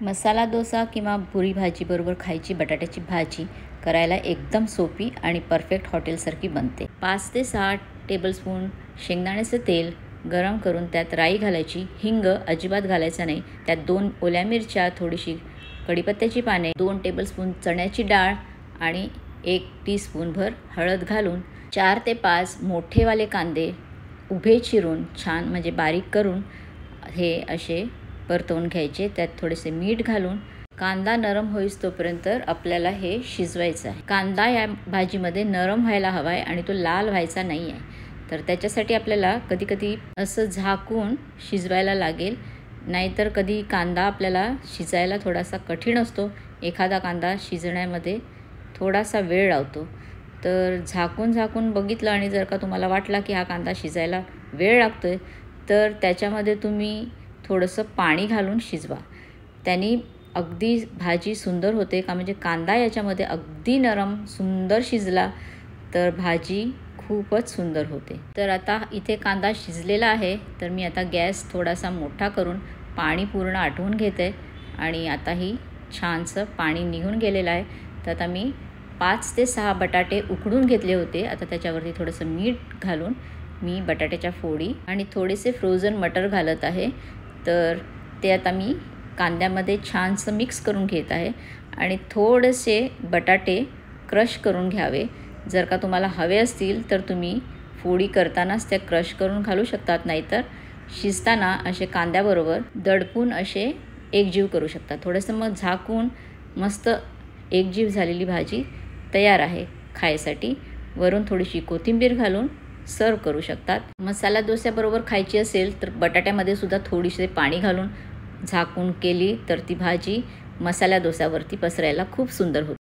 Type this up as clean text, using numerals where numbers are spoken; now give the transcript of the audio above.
मसाला डोसा किंवा पुरी भाजीबरोबर खायची बटाट्याची भाजी करायला एकदम सोपी आणि परफेक्ट हॉटेलसारखी बनते. 5 ते 6 टेबलस्पून शेंगदाण्याचं तेल गरम करून त्यात राई घालायची. हिंग अजिबात घालायचा नाही. त्यात 2 ओल्या मिरच्या, थोडीशी कढीपत्त्याची पाने, 2 टेबलस्पून चण्याची डाळ आणि 1 टीस्पूनभर हळद घालून 4 ते 5 मोठेवाले कांदे उभे चिरून छान म्हणजे बारीक करून हे असे परतवून घ्यायचे. त्यात थोडेसे मीठ घालून कांदा नरम होईस तोपर्यंत आपल्याला हे शिजवायचं आहे. कांदा या भाजीमध्ये नरम व्हायला हवा आहे आणि तो लाल व्हायचा नाही आहे. तर त्याच्यासाठी आपल्याला कधीकधी असं झाकून शिजवायला लागेल. नाहीतर कधी कांदा आपल्याला शिजायला थोडासा कठीण असतो. एखादा कांदा शिजण्यामध्ये थोडासा वेळ लावतो. तर झाकून बघितलं आणि जर का तुम्हाला वाटला की हा कांदा शिजायला वेळ लागतो आहे, तर त्याच्यामध्ये तुम्ही थोडंसं पाणी घालून शिजवा. त्यांनी अगदी भाजी सुंदर होते. का म्हणजे कांदा याच्यामध्ये अगदी नरम सुंदर शिजला तर भाजी खूपच सुंदर होते. तर आता इथे कांदा शिजलेला आहे. तर मी आता गॅस थोडासा मोठा करून पाणी पूर्ण आटवून घेते आणि आता ही छानसं पाणी निघून गेलेलं आहे. तर आता मी 5 ते 6 बटाटे उकडून घेतले होते. आता त्याच्यावरती थोडंसं मीठ घालून मी बटाट्याच्या फोडी आणि थोडेसे फ्रोझन मटर घालत आहे. तर ते आता मी कांद्यामध्ये छानसं मिक्स करून घेत आहे आणि थोडेसे बटाटे क्रश करून घ्यावे. जर का तुम्हाला हवे असतील तर तुम्ही फोडी करतानाच त्या क्रश करून घालू शकतात. नाहीतर शिजताना असे कांद्याबरोबर दडपून असे एकजीव करू शकतात. थोडंसं मग झाकून मस्त एकजीव झालेली भाजी तयार आहे खायसाठी. वरून थोडीशी कोथिंबीर घालून सर्व करू शकतात. मसाला डोस्याबरोबर खायची असेल तर बटाट्यामध्ये सुद्धा थोडीशी पाणी घालून झाकून केली तर ती भाजी मसाला डोस्यावरती पसरायला खूप सुंदर होते.